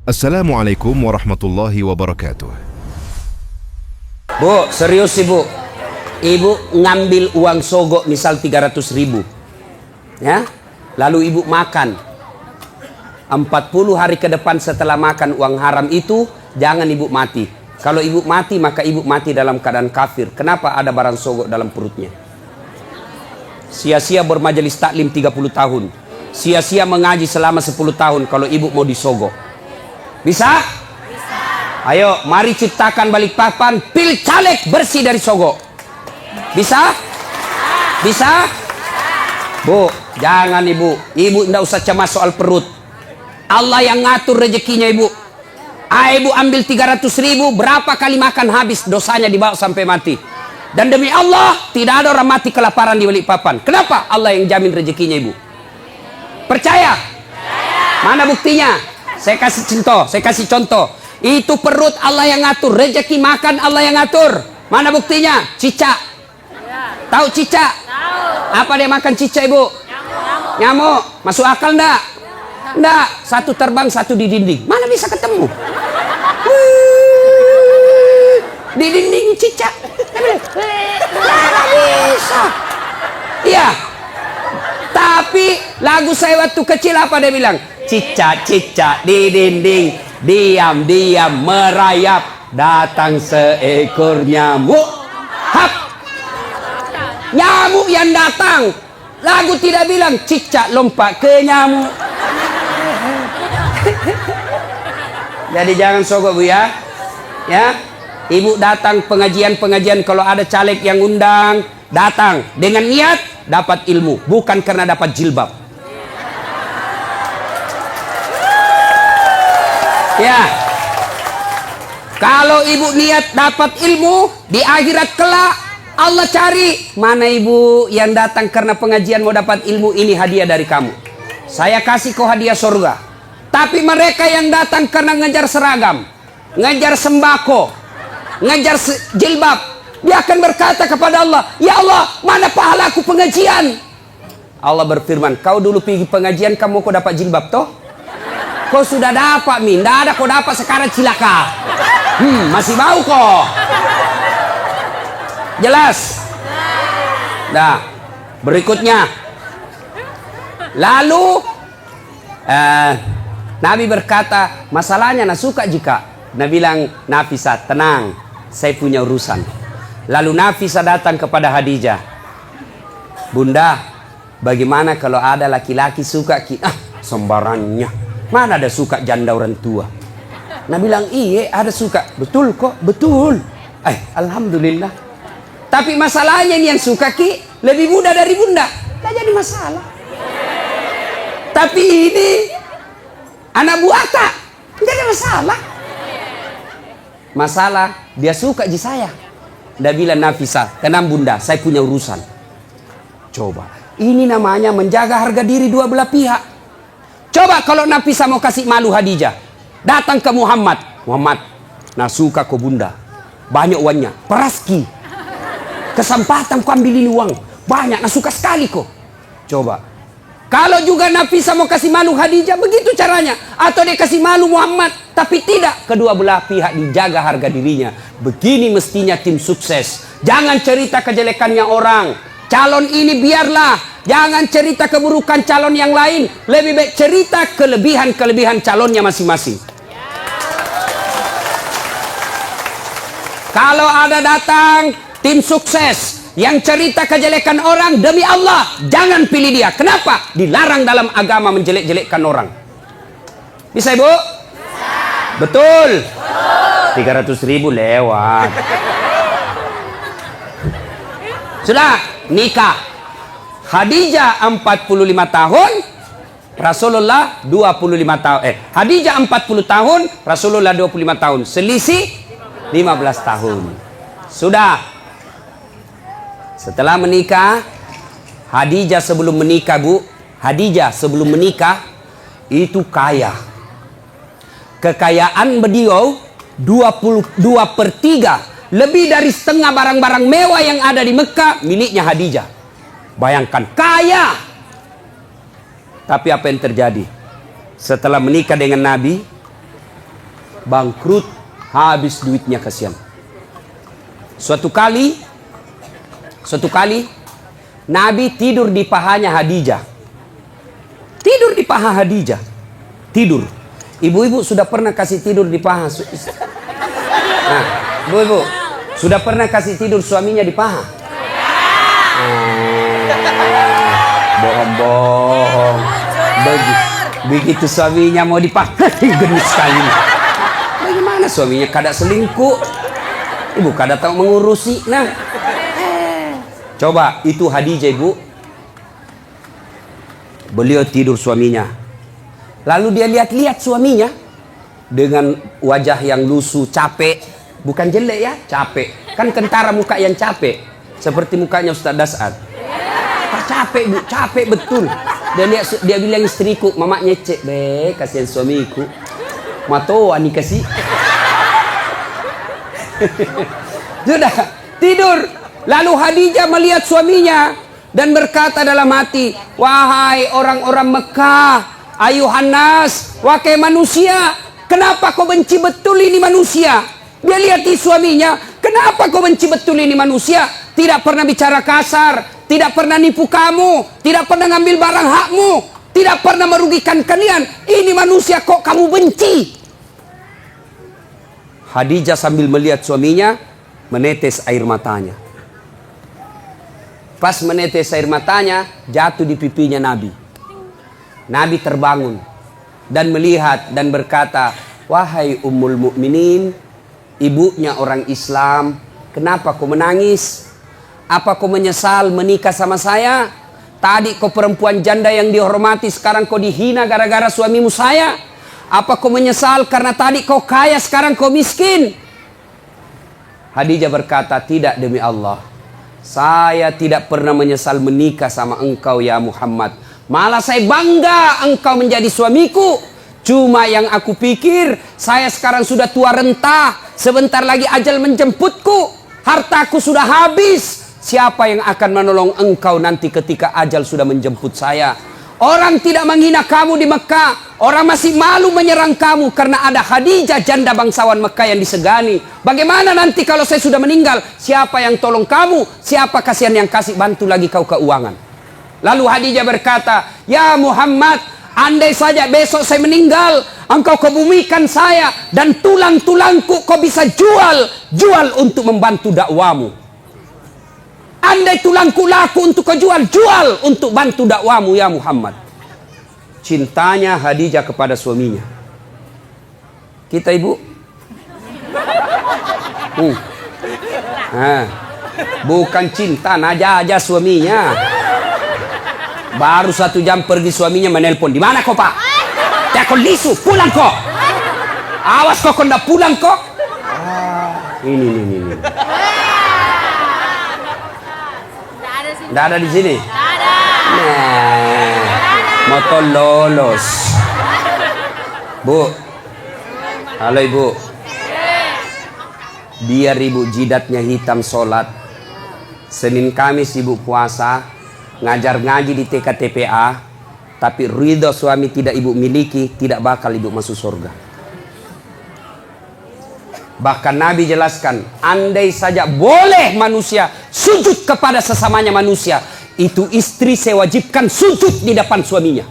Assalamualaikum warahmatullahi wabarakatuh. Bu, serius ibu. Ibu ngambil uang sogok misal 300.000, ya, lalu ibu makan 40 hari ke depan. Setelah makan uang haram itu, jangan ibu mati. Kalau ibu mati, maka ibu mati dalam keadaan kafir. Kenapa? Ada barang sogok dalam perutnya. Sia-sia bermajelis taklim 30 tahun, sia-sia mengaji selama 10 tahun kalau ibu mau disogok. Bisa? Bisa. Ayo, mari ciptakan Balikpapan pil caleg bersih dari sogok. Bisa? Bisa? Bu, jangan ibu. Ibu tidak usah cemas soal perut. Allah yang ngatur rezekinya ibu. Ibu ambil 300.000, berapa kali makan habis, dosanya dibawa sampai mati. Dan demi Allah, tidak ada orang mati kelaparan di Balikpapan. Kenapa? Allah yang jamin rezekinya ibu. Percaya? Mana buktinya? Saya kasih contoh. Itu perut Allah yang ngatur, rezeki makan Allah yang ngatur. Mana buktinya? Cicak. Tahu cicak? Apa dia makan cicak ibu? Nyamuk. Masuk akal enggak? Enggak. Satu terbang, satu di dinding. Mana bisa ketemu? Di dinding cicak. Mana bisa? Iya. Tapi lagu saya waktu kecil apa dia bilang? Cicak-cicak di dinding, diam-diam merayap, datang seekor nyamuk. Hap! Nyamuk yang datang. Lagu tidak bilang cicak lompat ke nyamuk. Jadi jangan sogok bu ya. Ya, ibu datang pengajian-pengajian, kalau ada caleg yang undang, datang dengan niat dapat ilmu, bukan karena dapat jilbab. Ya, kalau ibu niat dapat ilmu di akhirat kelak, Allah cari mana ibu yang datang karena pengajian mau dapat ilmu, ini hadiah dari kamu. Saya kasih kau hadiah surga. Tapi mereka yang datang karena ngejar seragam, ngejar sembako, ngejar jilbab, dia akan berkata kepada Allah, ya Allah, mana pahalaku pengajian? Allah berfirman, kau dulu pergi pengajian, kamu kau dapat jilbab toh? Kau sudah dapat min, tidak ada kau dapat sekarang cilaka. Masih bau kok. Jelas? Nah, berikutnya. Lalu Nabi berkata, masalahnya nak suka jika. Nabi bilang, Nafisah, tenang, saya punya urusan. Lalu Nafisah datang kepada Khadijah. Bunda, bagaimana kalau ada laki-laki suka kita? Sembarangnya. Mana ada suka janda orang tua? Nabi bilang, iya ada suka. Betul kok, betul. Alhamdulillah. Tapi masalahnya ini yang suka ki lebih muda dari bunda. Tak jadi masalah. Tapi ini anak buah tak jadi masalah. Masalah dia suka di saya. Dia bilang, Nafisah, tenang bunda, saya punya urusan. Coba, ini namanya menjaga harga diri dua belah pihak. Coba kalau Nafisah mau kasih malu Khadijah, datang ke Muhammad. Muhammad, nah suka kau bunda, banyak uangnya, peraski, kesempatan kau ambil ini uang, banyak, nah suka sekali kau. Coba, kalau juga Nafisah mau kasih malu Khadijah, begitu caranya. Atau dia kasih malu Muhammad, tapi tidak, kedua belah pihak dijaga harga dirinya. Begini mestinya tim sukses. Jangan cerita kejelekannya orang. Calon ini biarlah, jangan cerita keburukan calon yang lain. Lebih baik cerita kelebihan-kelebihan calonnya masing-masing. Kalau ada datang tim sukses yang cerita kejelekan orang, demi Allah jangan pilih dia. Kenapa? Dilarang dalam agama menjelek-jelekkan orang. Bisa ibu? Bisa. Betul? Betul. 300.000 lewat. Sudah nikah. Khadijah 45 tahun, Rasulullah 25 tahun. Khadijah 40 tahun, Rasulullah 25 tahun. Selisih 15 tahun. Sudah. Setelah menikah, Khadijah sebelum menikah bu, Khadijah sebelum menikah itu kaya. Kekayaan beliau 22/3. Lebih dari setengah barang-barang mewah yang ada di Mekah miliknya Khadijah. Bayangkan, kaya. Tapi apa yang terjadi? Setelah menikah dengan Nabi, bangkrut, habis duitnya, kasihan. Suatu kali Nabi tidur di pahanya Khadijah. Tidur di paha Khadijah. Tidur. Ibu-ibu sudah pernah kasih tidur di paha? Nah, ibu-ibu sudah pernah kasih tidur suaminya di paha? Bohong-bohong. Begitu suaminya mau dipakai, gendut sekali. Bagaimana suaminya kada selingkuh? Ibu kada tahu mengurusi. Nah, coba itu Khadijah, ibu. Beliau tidur suaminya. Lalu dia lihat-lihat suaminya dengan wajah yang lusuh, capek. Bukan jelek ya, capek. Kan kentara muka yang capek. Seperti mukanya Ustaz Dasad. Capek, bu, capek betul. Dia bilang istriku, mama nyecek, be, kasihan suamiku. Matoa nih kasih. Sudah tidur. Lalu Khadijah melihat suaminya dan berkata dalam hati, wahai orang-orang Mekah, ayuhan nas, wahai manusia, kenapa kau benci betul ini manusia? Dia lihat di suaminya, kenapa kau benci betul ini manusia? Tidak pernah bicara kasar, tidak pernah nipu kamu, tidak pernah ngambil barang hakmu, tidak pernah merugikan kalian. Ini manusia kok kamu benci? Khadijah sambil melihat suaminya, menetes air matanya. Pas menetes air matanya, jatuh di pipinya Nabi. Nabi terbangun dan melihat dan berkata, wahai Ummul Mukminin, ibunya orang Islam, kenapa kau menangis? Apa kau menyesal menikah sama saya? Tadi kau perempuan janda yang dihormati, sekarang kau dihina gara-gara suamimu saya. Apa kau menyesal karena tadi kau kaya, sekarang kau miskin? Khadijah berkata, tidak demi Allah. Saya tidak pernah menyesal menikah sama engkau ya Muhammad. Malah saya bangga engkau menjadi suamiku. Cuma yang aku pikir, saya sekarang sudah tua renta. Sebentar lagi ajal menjemputku. Hartaku sudah habis. Siapa yang akan menolong engkau nanti ketika ajal sudah menjemput saya? Orang tidak menghina kamu di Mekah. Orang masih malu menyerang kamu karena ada Khadijah, janda bangsawan Mekah yang disegani. Bagaimana nanti kalau saya sudah meninggal? Siapa yang tolong kamu? Siapa kasihan yang kasih bantu lagi kau keuangan? Lalu Khadijah berkata, ya Muhammad, andai saja besok saya meninggal, engkau kebumikan saya dan tulang-tulangku kau bisa jual untuk membantu dakwamu. Andai tulangku laku untuk kau jual untuk bantu dakwamu ya Muhammad. Cintanya Khadijah kepada suaminya. Kita ibu, bukan cinta, naja suaminya. Baru 1 jam pergi suaminya menelpon, di mana kau pak? Ya kau lisu, pulang kok. Awas kok kau ndak pulang kok. Ini. Nggak ada di sini. Nah, motor lolos. Bu, halo ibu. Biar ibu jidatnya hitam sholat. Senin Kamis ibu puasa, ngajar ngaji di TKTPA, tapi ridho suami tidak ibu miliki, tidak bakal ibu masuk surga. Bahkan Nabi jelaskan, andai saja boleh manusia sujud kepada sesamanya manusia, itu istri saya wajibkan sujud di depan suaminya.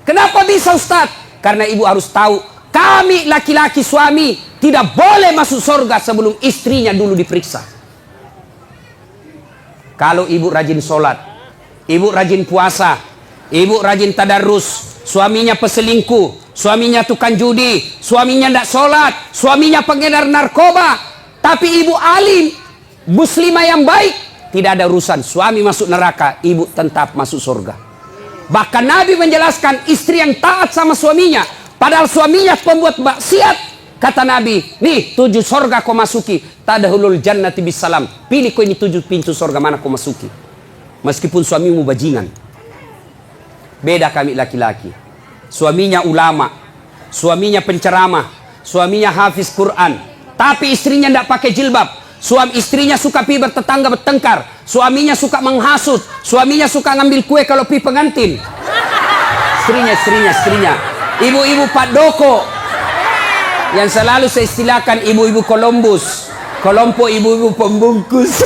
Kenapa bisa Ustaz? Karena ibu harus tahu, kami laki-laki suami tidak boleh masuk surga sebelum istrinya dulu diperiksa. Kalau ibu rajin sholat, ibu rajin puasa, ibu rajin tadarus, suaminya peselingkuh, suaminya tukang judi, suaminya tidak sholat, suaminya pengedar narkoba, tapi ibu alim, muslimah yang baik, tidak ada urusan. Suami masuk neraka, ibu tetap masuk surga. Bahkan Nabi menjelaskan istri yang taat sama suaminya, padahal suaminya pembuat maksiat, kata Nabi, nih 7 surga kau masuki, tadkhulul jannati bisalam. Pilih kau ini 7 pintu surga mana kau masuki. Meskipun suamimu bajingan. Beda kami laki-laki. Suaminya ulama, suaminya penceramah, suaminya hafiz Quran, tapi istrinya tidak pakai jilbab. Istrinya suka pi bertetangga bertengkar, suaminya suka menghasut, suaminya suka ngambil kue kalau pi pengantin. Istrinya, ibu-ibu Pak Doko, Yang selalu saya istilahkan ibu-ibu Columbus, kelompok ibu-ibu pembungkus.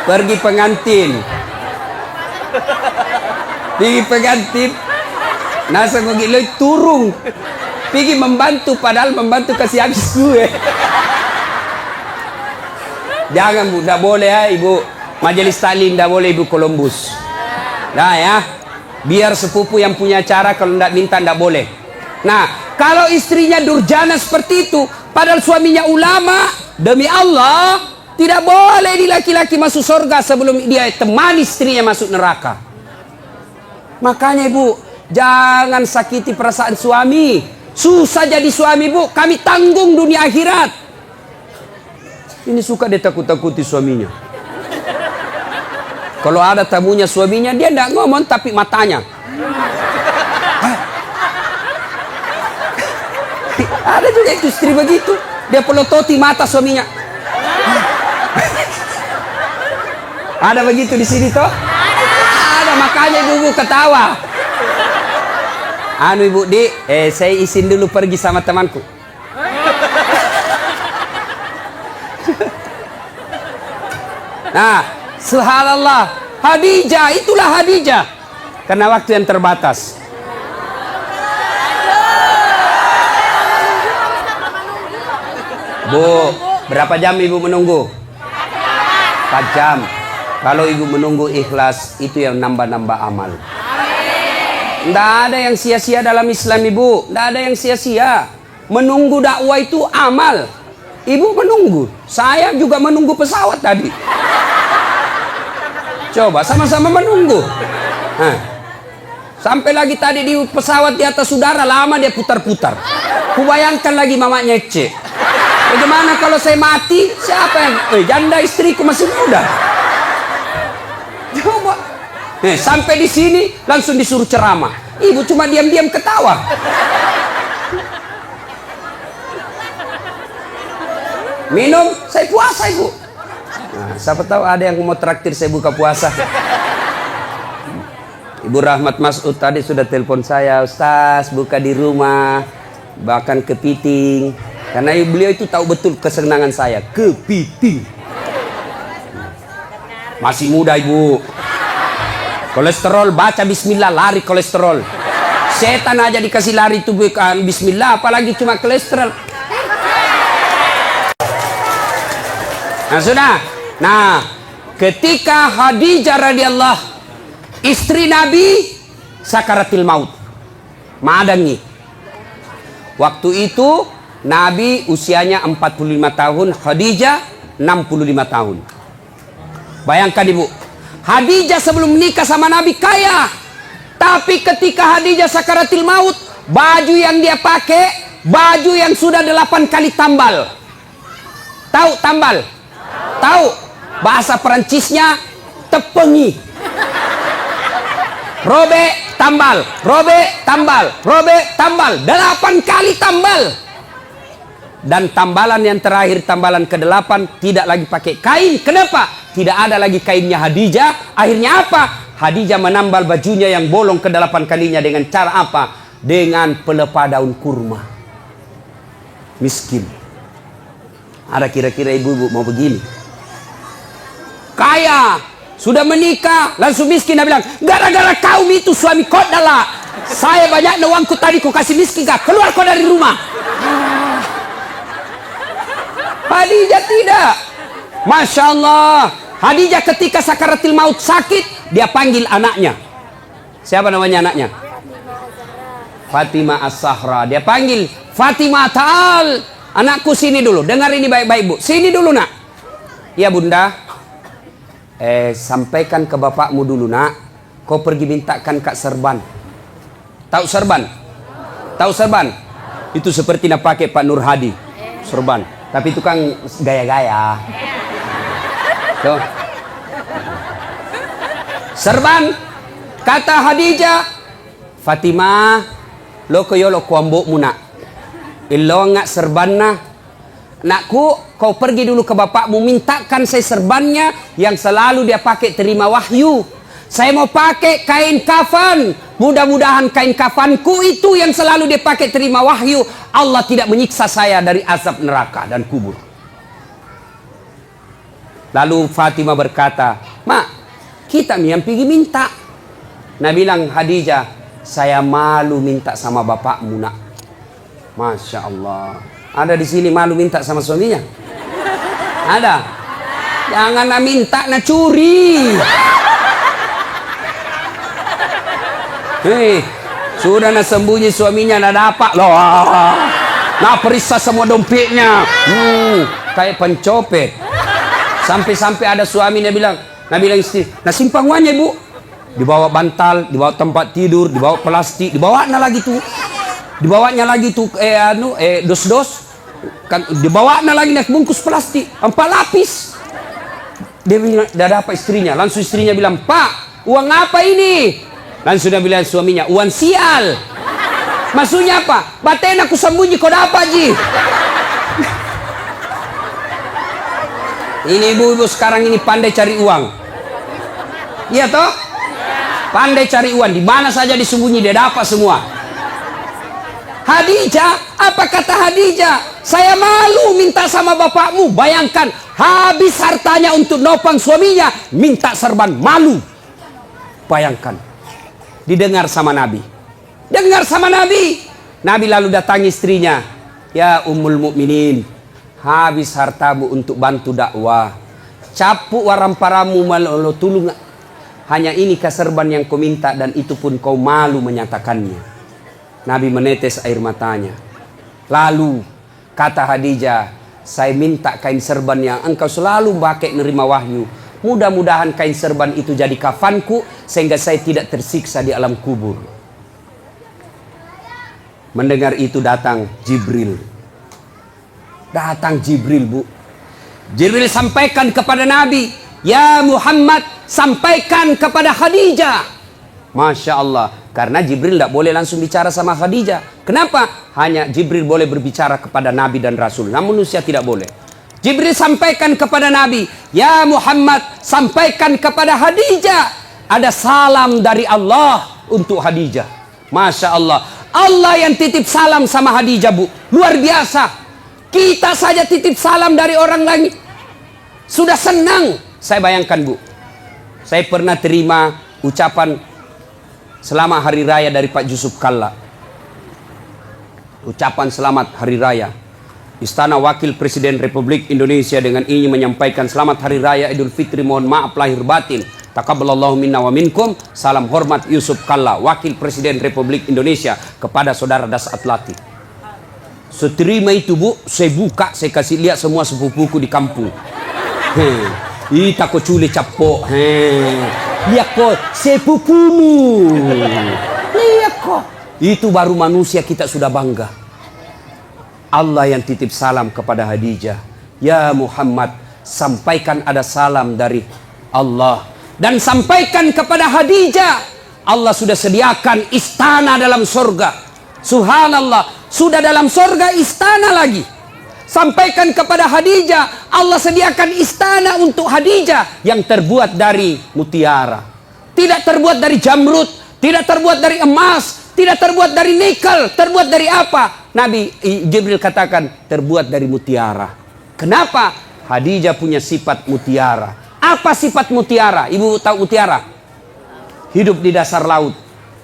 Pergi pengantin, nasa begitu turung, pergi membantu padahal membantu kasih habis gue. Jangan bu, tidak boleh ya ibu majelis taklim, tidak boleh ibu Columbus. Nah ya, biar sepupu yang punya acara, kalau tidak minta tidak boleh. Nah, kalau istrinya durjana seperti itu, padahal suaminya ulama, demi Allah, tidak boleh di laki-laki masuk surga sebelum dia temani istrinya masuk neraka. Makanya ibu, jangan sakiti perasaan suami. Susah jadi suami bu, kami tanggung dunia akhirat. Ini suka dia takut-takuti suaminya. Kalau ada tamunya suaminya, dia tidak ngomong tapi matanya. Ada juga itu istri begitu, dia pelototi mata suaminya. Ada begitu di sini toh? Ada, makanya ibu ketawa. Anu ibu di, saya izin dulu pergi sama temanku. Nah, subhanallah, Khadijah, itulah Khadijah. Karena waktu yang terbatas. Bu, berapa jam ibu menunggu? 4 jam. Kalau ibu menunggu ikhlas, itu yang nambah-nambah amal. Tidak ada yang sia-sia dalam Islam ibu. Tidak ada yang sia-sia. Menunggu dakwah itu amal. Ibu menunggu. Saya juga menunggu pesawat tadi. Coba sama-sama menunggu. Nah, sampai lagi tadi di pesawat di atas udara, lama dia putar-putar. Kubayangkan lagi mamanya Ece. Bagaimana kalau saya mati? Siapa yang... janda istriku masih muda. Coba. Sampai di sini langsung disuruh ceramah. Ibu cuma diam-diam ketawa. Minum, saya puasa ibu. Nah, siapa tahu ada yang mau traktir saya buka puasa. Ibu Rahmat Mas'ud tadi sudah telepon saya, Ustaz buka di rumah, bahkan kepiting. Karena beliau itu tahu betul kesenangan saya, kepiting. Masih muda ibu. Kolesterol, baca bismillah, lari kolesterol. Setan aja dikasih lari itu bukan bismillah, apalagi cuma kolesterol. Nah sudah. Nah, ketika Khadijah radhiyallahu, istri Nabi sakaratil maut, madangi. Waktu itu Nabi usianya 45 tahun, Khadijah 65 tahun. Bayangkan ibu, Khadijah sebelum menikah sama Nabi kaya, tapi ketika Khadijah sakaratil maut, baju yang dia pakai baju yang sudah 8 kali tambal. Tahu tambal? Tahu? Bahasa Perancisnya tepengi. Robe tambal, robe tambal, robe tambal, 8 kali tambal. Dan tambalan yang terakhir, tambalan ke-8, tidak lagi pakai kain. Kenapa? Tidak ada lagi kainnya Khadijah. Akhirnya apa? Khadijah menambal bajunya yang bolong ke-8 kalinya dengan cara apa? Dengan pelepah daun kurma. Miskin. Ada kira-kira ibu-ibu mau begini? Kaya, sudah menikah, langsung miskin. Dia bilang, gara-gara kaum itu suami kau adalah, saya banyak uangku tadi kau kasih miskin kah? Keluar kau dari rumah. Khadijah tidak. Masya Allah. Khadijah ketika sakaratil maut sakit, dia panggil anaknya. Siapa namanya anaknya? Fatimah As-Sahra. Dia panggil, Fatimah ta'al. Anakku sini dulu, dengar ini baik-baik bu. Sini dulu nak. Ya bunda. Sampaikan ke bapakmu dulu nak. Kau pergi mintakan Kak Serban. Tahu Serban? Tahu Serban? Itu seperti nak pakai Pak Nur Hadi. Serban. Tapi itu kan gaya-gaya. Tuh. Serban. Kata Khadijah, Fatimah, lo koyo lo kuambok muna. Ilo ngak serban na. nakku, kau pergi dulu ke bapakmu, mintakan saya serbannya yang selalu dia pakai terima wahyu. Saya mau pakai kain kafan, mudah-mudahan kain kafanku itu yang selalu dia pakai terima wahyu. Allah tidak menyiksa saya dari azab neraka dan kubur. Lalu Fatimah berkata, "Mak, kita yang pergi minta." Nah bilang Khadijah, "Saya malu minta sama bapakmu, nak." Masya Allah. Ada di sini malu minta sama suaminya? Ada? Jangan nak minta, nak curi. Hei, sudah nak sembunyi suaminya, nak dapat loh. Nak periksa semua dompetnya. Kayak pencopet. Sampai-sampai ada suami dia bilang istri, "Nah simpang uangnya, ibu." Dibawa bantal, dibawa tempat tidur, dibawa plastik, dibawanya lagi tuh dos-dos, kan dibawanya lagi naik bungkus plastik 4 lapis. Dia bilang, dah dapat istrinya. Langsung istrinya bilang, "Pak, uang apa ini?" Langsung dia bilang suaminya, "Uang sial." Maksudnya apa? "Baten aku sembunyi, kau dapat ji." Ini ibu-ibu sekarang ini pandai cari uang. Iya toh? Pandai cari uang. Di mana saja disembunyi dia dapat semua. Khadijah, apa kata Khadijah? "Saya malu minta sama bapakmu." Bayangkan, habis hartanya untuk nopang suaminya, minta serban, malu. Bayangkan. Didengar sama Nabi. Dengar sama Nabi. Nabi lalu datangi istrinya. "Ya Ummul Mukminin, habis hartamu untuk bantu dakwah, capuk waramparamu malolo tulung. Hanya ini keserban yang kau minta, dan itu pun kau malu menyatakannya." Nabi menetes air matanya. Lalu kata Khadijah, "Saya minta kain serban yang engkau selalu pakai nerima wahyu. Mudah-mudahan kain serban itu jadi kafanku, sehingga saya tidak tersiksa di alam kubur." Mendengar itu datang Jibril. Datang Jibril, bu. Jibril sampaikan kepada Nabi, "Ya Muhammad, sampaikan kepada Khadijah." Masya Allah. Karena Jibril tidak boleh langsung bicara sama Khadijah. Kenapa? Hanya Jibril boleh berbicara kepada Nabi dan Rasul. Namun manusia tidak boleh. Jibril sampaikan kepada Nabi, "Ya Muhammad, sampaikan kepada Khadijah. Ada salam dari Allah untuk Khadijah." Masya Allah. Allah yang titip salam sama Khadijah, bu. Luar biasa. Kita saja titip salam dari orang lain sudah senang. Saya bayangkan, bu. Saya pernah terima ucapan selamat hari raya dari Pak Yusuf Kalla. Ucapan selamat hari raya. Istana Wakil Presiden Republik Indonesia dengan ingin menyampaikan selamat hari raya Idul Fitri, mohon maaf lahir batin. Taqabbalallahu minna wa minkum. Salam hormat Yusuf Kalla, Wakil Presiden Republik Indonesia, kepada saudara Das Atlati. Seterima itu, bu, saya buka, saya kasih lihat semua sepupuku di kampung. Ita ko cule capok. Lihat kok sepupumu. Lihat kok. Itu baru manusia kita sudah bangga. Allah yang titip salam kepada Khadijah. "Ya Muhammad, sampaikan ada salam dari Allah. Dan sampaikan kepada Khadijah, Allah sudah sediakan istana dalam surga." Subhanallah, sudah dalam surga istana lagi. Sampaikan kepada Khadijah, Allah sediakan istana untuk Khadijah yang terbuat dari mutiara. Tidak terbuat dari jamrud, tidak terbuat dari emas, tidak terbuat dari nikel. Terbuat dari apa? Nabi Jibril katakan terbuat dari mutiara. Kenapa? Khadijah punya sifat mutiara. Apa sifat mutiara? Ibu tahu mutiara? Hidup di dasar laut,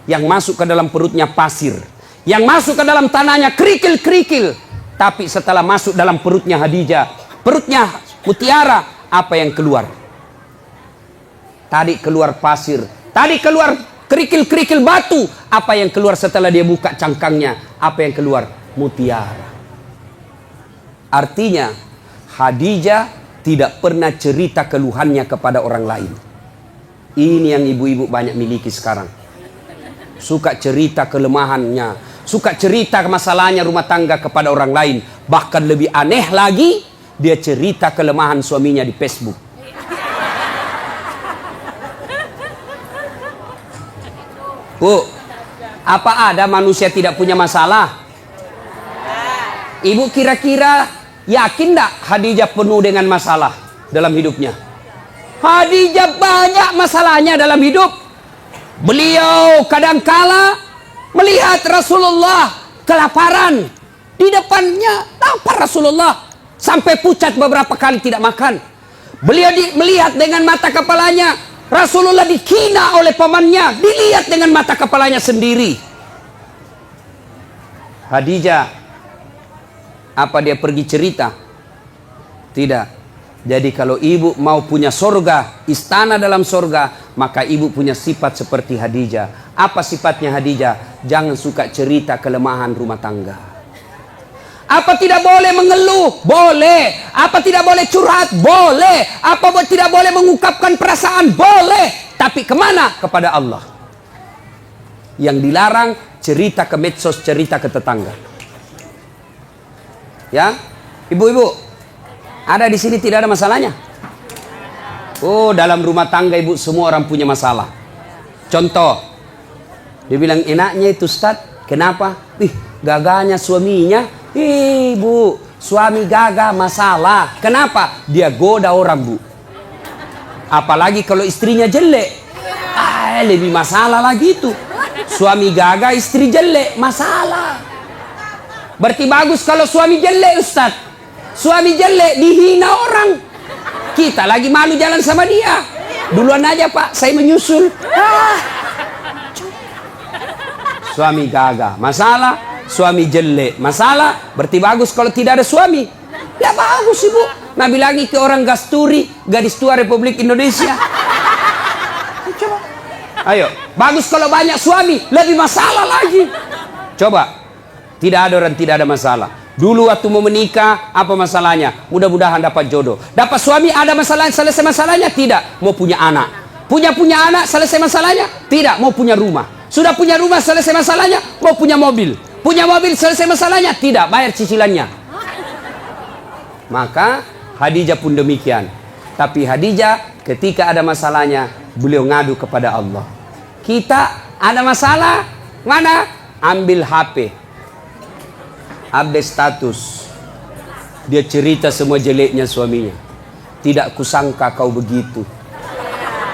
yang masuk ke dalam perutnya pasir, yang masuk ke dalam tanahnya kerikil-kerikil. Tapi setelah masuk dalam perutnya Khadijah, perutnya mutiara, apa yang keluar? Tadi keluar pasir, tadi keluar kerikil-kerikil batu. Apa yang keluar setelah dia buka cangkangnya? Apa yang keluar? Mutiara. Artinya Khadijah tidak pernah cerita keluhannya kepada orang lain. Ini yang ibu-ibu banyak miliki sekarang. Suka cerita kelemahannya, suka cerita masalahnya rumah tangga kepada orang lain. Bahkan lebih aneh lagi, dia cerita kelemahan suaminya di Facebook. Bu, apa ada manusia tidak punya masalah? Ibu kira-kira Yakin enggak Khadijah penuh dengan masalah dalam hidupnya? Khadijah banyak masalahnya dalam hidup. Beliau kadangkala melihat Rasulullah kelaparan. Di depannya lapar Rasulullah. Sampai pucat beberapa kali tidak makan. Beliau melihat dengan mata kepalanya. Rasulullah dihina oleh pamannya. Dilihat dengan mata kepalanya sendiri. Khadijah, apa dia pergi cerita? Tidak. Jadi kalau ibu mau punya sorga, istana dalam sorga, maka ibu punya sifat seperti Khadijah. Apa sifatnya Khadijah? Jangan suka cerita kelemahan rumah tangga. Apa tidak boleh mengeluh? Boleh. Apa tidak boleh curhat? Boleh. Apa tidak boleh mengungkapkan perasaan? Boleh. Tapi kemana? Kepada Allah. Yang dilarang cerita ke medsos, cerita ke tetangga. Ya, ibu-ibu, ada di sini tidak ada masalahnya? Oh, dalam rumah tangga ibu semua orang punya masalah. Contoh, dia bilang enaknya itu Ustaz, kenapa? Gagahnya suaminya. Bu, suami gagah masalah. Kenapa? Dia goda orang, Bu. Apalagi kalau istrinya jelek. Lebih masalah lagi itu. Suami gagah, istri jelek, masalah. Berarti bagus kalau suami jelek, Ustaz. Suami jelek dihina orang. Kita lagi malu jalan sama dia. Duluan aja Pak, saya menyusul. Suami gagah, masalah. Suami jelek, masalah. Berarti bagus kalau tidak ada suami. Ya bagus ibu. Nabi lagi ke orang Gasturi, gadis tua Republik Indonesia. Coba. Ayo, bagus kalau banyak suami, lebih masalah lagi. Coba. Tidak ada orang tidak ada masalah. Dulu waktu mau menikah, apa masalahnya? Mudah-mudahan dapat jodoh. Dapat suami, ada masalah, selesai masalahnya? Tidak. Mau punya anak. Punya anak, selesai masalahnya? Tidak. Mau punya rumah. Sudah punya rumah, selesai masalahnya? Mau punya mobil. Punya mobil, selesai masalahnya? Tidak. Bayar cicilannya. Maka Khadijah pun demikian. Tapi Khadijah ketika ada masalahnya, beliau ngadu kepada Allah. Kita ada masalah, mana? Ambil HP. Update status. Dia cerita semua jeleknya suaminya. Tidak kusangka kau begitu.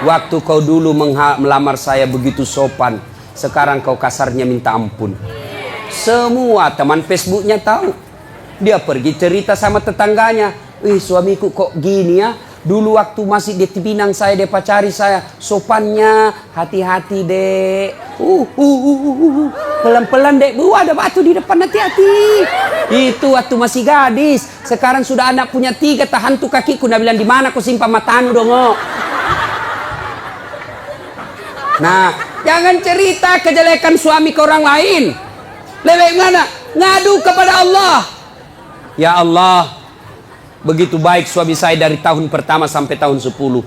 Waktu kau dulu melamar saya begitu sopan, sekarang kau kasarnya minta ampun. Semua teman Facebooknya tahu. Dia pergi cerita sama tetangganya. Suamiku kok gini ya. Dulu waktu masih di Pinang saya, dia pacari saya. Sopannya, hati-hati dek. Pelan-pelan dek. Ada batu di depan, hati-hati. Itu waktu masih gadis. Sekarang sudah anak punya 3, tahan tuh kakiku. Nah bilang, di mana kau simpan matamu dong? Nah, jangan cerita kejelekan suami ke orang lain. Lebih mana? Ngadu kepada Allah. Ya Allah, begitu baik suami saya dari tahun pertama sampai tahun 10.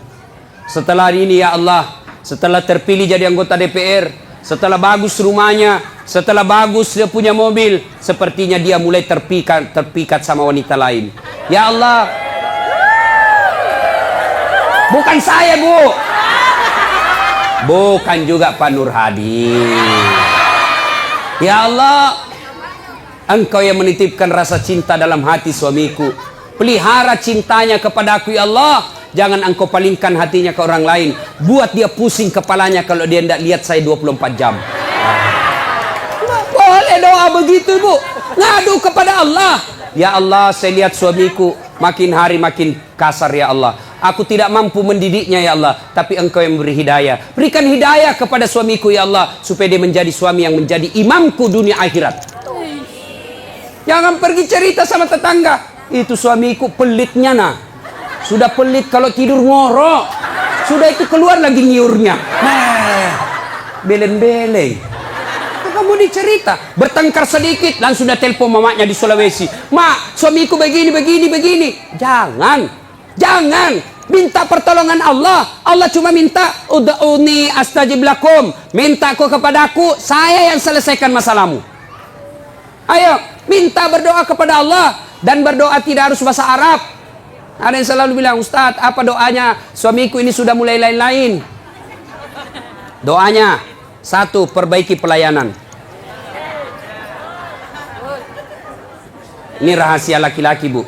Setelah ini ya Allah, setelah terpilih jadi anggota DPR, setelah bagus rumahnya, setelah bagus dia punya mobil, sepertinya dia mulai terpikat sama wanita lain. Ya Allah. Bukan saya, Bu. Bukan juga Pak Nur Hadi. Ya Allah, Engkau yang menitipkan rasa cinta dalam hati suamiku. Pelihara cintanya kepada aku ya Allah. Jangan Engkau palingkan hatinya ke orang lain. Buat dia pusing kepalanya kalau dia tidak lihat saya 24 jam. Boleh doa begitu Bu. Ngadu kepada Allah. Ya Allah, saya lihat suamiku makin hari makin kasar ya Allah. Aku tidak mampu mendidiknya ya Allah. Tapi Engkau yang beri hidayah. Berikan hidayah kepada suamiku ya Allah. Supaya dia menjadi suami yang menjadi imamku dunia akhirat. Jangan pergi cerita sama tetangga. Itu suamiku pelitnya nah. Sudah pelit kalau tidur ngorok. Sudah itu keluar lagi nyiurnya. Beleng-beleng. Kamu dicerita. Bertengkar sedikit langsung sudah telepon mamanya di Sulawesi. Mak, suamiku begini. Jangan. Minta pertolongan Allah. Allah cuma minta ud'uni astajib lakum. Minta kau kepadaku, saya yang selesaikan masalahmu. Ayo, minta berdoa kepada Allah. Dan berdoa tidak harus bahasa Arab. Ada yang selalu bilang, Ustadz, apa doanya? Suamiku ini sudah mulai lain-lain. Doanya, 1, perbaiki pelayanan. Ini rahasia laki-laki, Bu.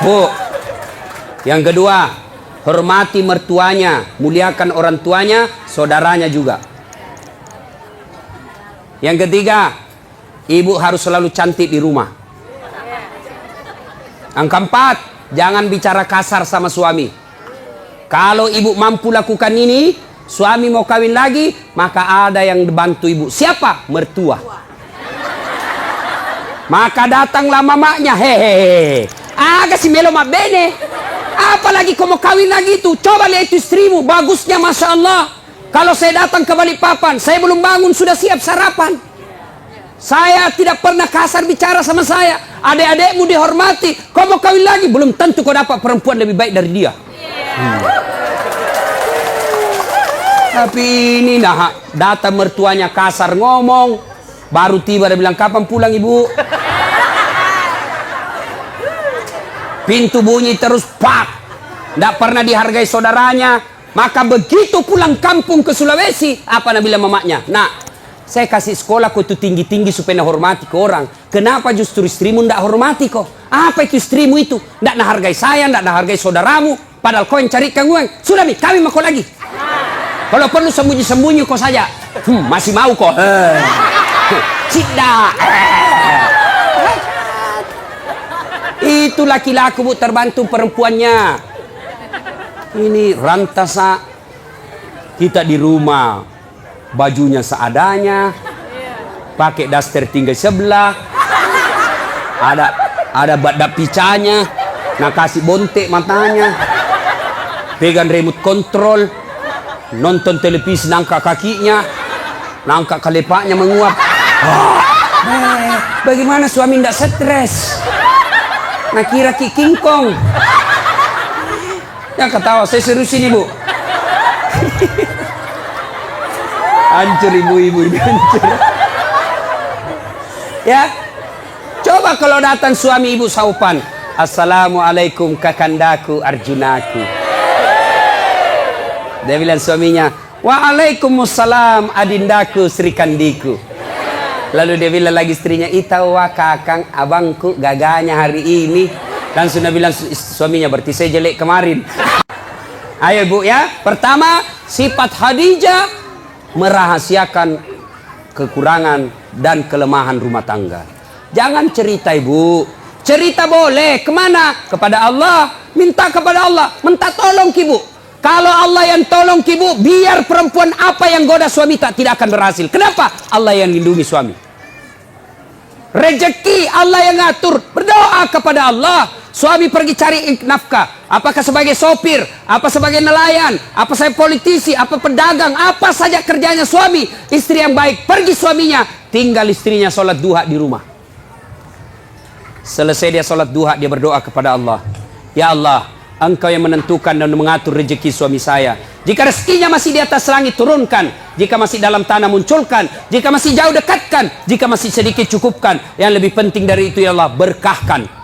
Bu, yang kedua, hormati mertuanya, muliakan orang tuanya, saudaranya juga. Yang ketiga, ibu harus selalu cantik di rumah. Yang keempat, jangan bicara kasar sama suami. Kalau ibu mampu lakukan ini, suami mau kawin lagi, maka ada yang bantu ibu. Siapa? Mertua. Maka datanglah mamanya, hehehe, agak si melo ma bene. Apalagi kau mau kawin lagi itu, coba lihat itu istrimu, bagusnya Masya Allah. Kalau saya datang ke Balikpapan, saya belum bangun sudah siap sarapan. Saya tidak pernah kasar bicara sama saya. Adik-adikmu dihormati. Kau mau kawin lagi, belum tentu kau dapat perempuan lebih baik dari dia. Tapi ini nah, datang mertuanya kasar ngomong, baru tiba dia bilang, kapan pulang ibu? Pintu bunyi terus, pak. Tidak pernah dihargai saudaranya. Maka begitu pulang kampung ke Sulawesi, apa nak bilang mamanya? Nak, saya kasih sekolah kau itu tinggi-tinggi supaya hormati ke orang. Kenapa justru istrimu tidak hormati kau? Apa itu istrimu itu? Tidak nak hargai saya, tidak nak hargai saudaramu. Padahal kau yang carikan uang. Sudah nih, kawin sama kau lagi. Kalau perlu sembunyi-sembunyi kau saja. Masih mau kau? Tidak. Itu laki-laki bu, terbantu perempuannya. Ini rantasa kita di rumah, bajunya seadanya, pakai daster tinggal sebelah, ada badak picanya, nak kasih bontek matanya, pegang remote control, nonton televisi nangka kakinya, nangka kelepaknya menguap. Bagaimana suami tidak stres? Nak kira Ki King Kong. Ya ketawa, saya serius ini bu. Hancur ibu-ibu ini, hancur. Ya, coba kalau datang suami ibu saupan, assalamualaikum kakandaku Arjunaku. Dia bilang suaminya, waalaikumsalam adindaku Sri Kandiku. Lalu dia bilang lagi istrinya, itawa kakang abangku gaganya hari ini. Langsung dia bilang suaminya, berarti saya jelek kemarin. Ayo bu ya, pertama sifat Khadijah merahasiakan kekurangan dan kelemahan rumah tangga. Jangan cerita ibu, cerita boleh, kemana? Kepada Allah, minta kepada Allah, minta tolong ibu. Kalau Allah yang tolong ibu, biar perempuan apa yang goda suami tidak akan berhasil. Kenapa? Allah yang lindungi suami. Rezeki Allah yang ngatur, berdoa kepada Allah. Suami pergi cari nafkah, apakah sebagai sopir, apa sebagai nelayan, apa sebagai politisi, apa pedagang, apa saja kerjanya suami. Istri yang baik, pergi suaminya, tinggal istrinya sholat duha di rumah. Selesai dia sholat duha, dia berdoa kepada Allah, ya Allah, Engkau yang menentukan dan mengatur rezeki suami saya. Jika rezekinya masih di atas langit, turunkan. Jika masih dalam tanah, munculkan. Jika masih jauh, dekatkan. Jika masih sedikit, cukupkan. Yang lebih penting dari itu, ya Allah, berkahkan.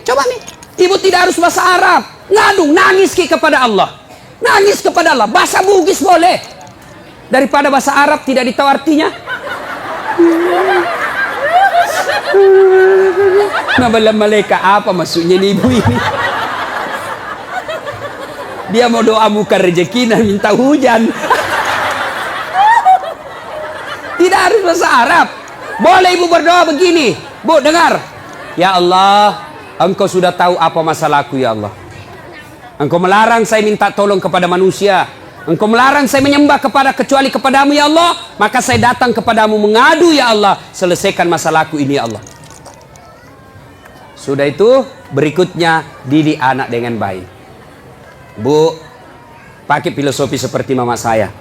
Coba nih, ibu tidak harus bahasa Arab. Ngadu, nangis kepada Allah. Nangis kepada Allah. Bahasa Bugis boleh. Daripada bahasa Arab tidak ditahu artinya. Nabalam malaikat, apa maksudnya nih ibu ini? Dia mau doa bukan rezeki dan minta hujan. Tidak harus bahasa Arab. Boleh ibu berdoa begini. Bu, dengar. Ya Allah, Engkau sudah tahu apa masalahku ya Allah. Engkau melarang saya minta tolong kepada manusia. Engkau melarang saya menyembah kecuali kepadamu ya Allah. Maka saya datang kepadamu mengadu ya Allah. Selesaikan masalahku ini ya Allah. Sudah itu, berikutnya didik anak dengan baik. Bu, pakai filosofi seperti mama saya.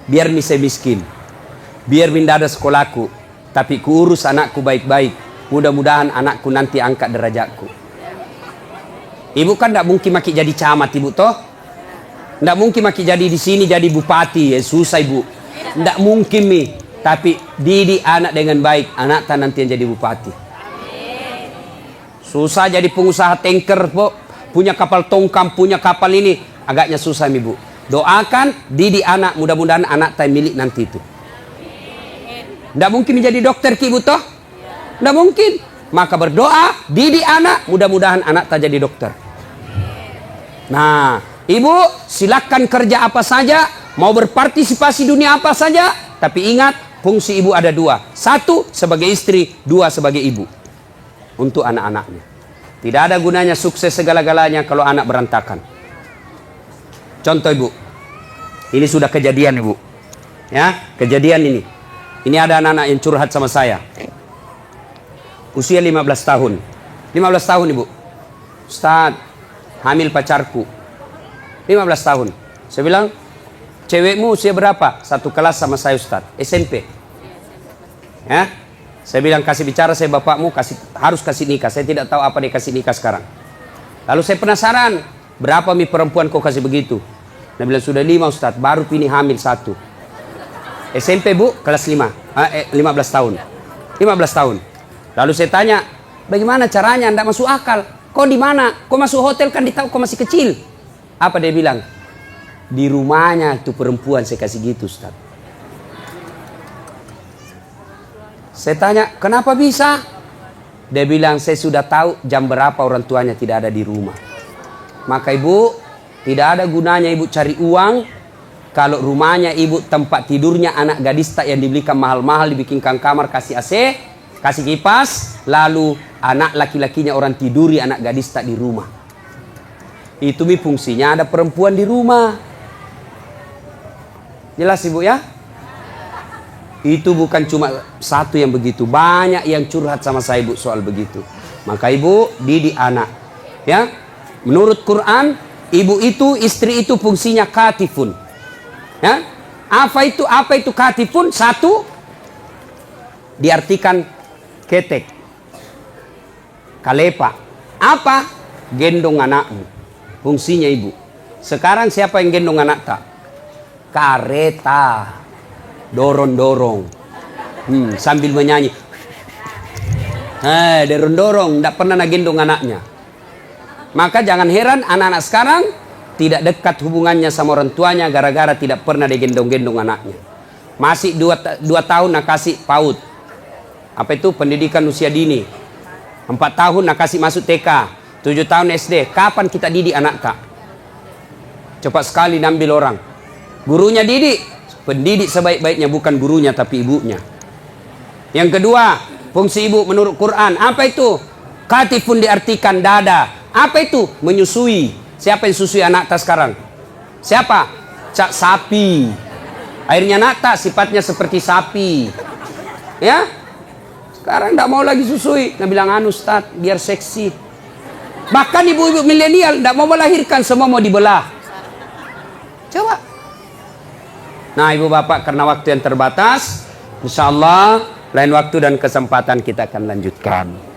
Biar saya miskin, biar minda ada sekolahku, tapi kuurus anakku baik-baik. Mudah-mudahan anakku nanti angkat derajatku. Ibu kan tidak mungkin maki jadi camat ibu toh. Tidak mungkin maki jadi di sini jadi bupati, ya susah ibu. Tidak mungkin mi. Tapi didik anak dengan baik, anak tak nanti yang jadi bupati. Susah jadi pengusaha tanker, bu. Punya kapal tongkang, punya kapal ini, agaknya susah ibu. Doakan didik anak, mudah-mudahan anak tak milik nanti itu. Tidak mungkin menjadi dokter ibu toh. Tidak mungkin. Maka berdoa, didik anak, mudah-mudahan anak tak jadi dokter. Nah, ibu silakan kerja apa saja, mau berpartisipasi dunia apa saja, tapi ingat fungsi ibu ada dua. Satu sebagai istri, dua sebagai ibu untuk anak-anaknya. Tidak ada gunanya sukses segala-galanya kalau anak berantakan. Contoh ibu, ini sudah kejadian ibu, ya kejadian ini. Ini ada anak-anak yang curhat sama saya. Usia 15 tahun. 15 tahun ibu. Ustaz, hamil pacarku. 15 tahun. Saya bilang, cewekmu usia berapa? Satu kelas sama saya Ustaz. SMP. Ya. Saya bilang, kasih bicara saya bapakmu, harus kasih nikah. Saya tidak tahu apa dia kasih nikah sekarang. Lalu saya penasaran, berapa mi perempuan kau kasih begitu? Dia bilang, sudah 5 Ustaz, baru pilih hamil 1. SMP bu, kelas 5. 15 tahun. 15 tahun. Lalu saya tanya, bagaimana caranya? Tidak masuk akal. Kau di mana? Kau masuk hotel kan ditahu kau masih kecil. Apa dia bilang? Di rumahnya itu perempuan saya kasih gitu Ustaz. Saya tanya, kenapa bisa? Dia bilang, saya sudah tahu jam berapa orang tuanya tidak ada di rumah. Maka ibu, tidak ada gunanya ibu cari uang kalau rumahnya ibu tempat tidurnya anak gadis tak yang dibelikan mahal-mahal, dibikinkan kamar, kasih AC, kasih kipas, lalu anak laki-lakinya orang tiduri anak gadis tak di rumah. Itu mi fungsinya ada perempuan di rumah. Jelas ibu ya? Itu bukan cuma satu yang begitu, banyak yang curhat sama saya ibu soal begitu. Maka ibu didik anak, ya. Menurut Quran, ibu itu, istri itu fungsinya katifun. Ya? Apa itu katifun? Satu, diartikan ketek, kalepa. Apa? Gendong anakmu. Fungsinya ibu. Sekarang siapa yang gendong anak tak? Kareta. Dorong-dorong. Sambil menyanyi. Dorong-dorong. Tidak pernah gendong anaknya. Maka jangan heran anak-anak sekarang tidak dekat hubungannya sama orang tuanya gara-gara tidak pernah digendong-gendong anaknya. Masih 2 tahun nak kasih PAUD. Apa itu? Pendidikan usia dini. 4 tahun nak kasih masuk TK. 7 tahun SD. Kapan kita didik anak tak? Cepat sekali ambil orang. Gurunya didik. Pendidik sebaik-baiknya bukan gurunya tapi ibunya. Yang kedua, fungsi ibu menurut Quran. Apa itu? Katifun diartikan dada. Apa itu? Menyusui. Siapa yang susui anak tak sekarang? Siapa? Cak sapi. Akhirnya anak tak sifatnya seperti sapi. Ya? Sekarang tidak mau lagi susui. Nah bilang anu Ustaz, biar seksi. Bahkan ibu-ibu milenial tidak mau melahirkan, semua mau dibelah. Coba. Nah ibu bapak, karena waktu yang terbatas, insya Allah lain waktu dan kesempatan kita akan lanjutkan.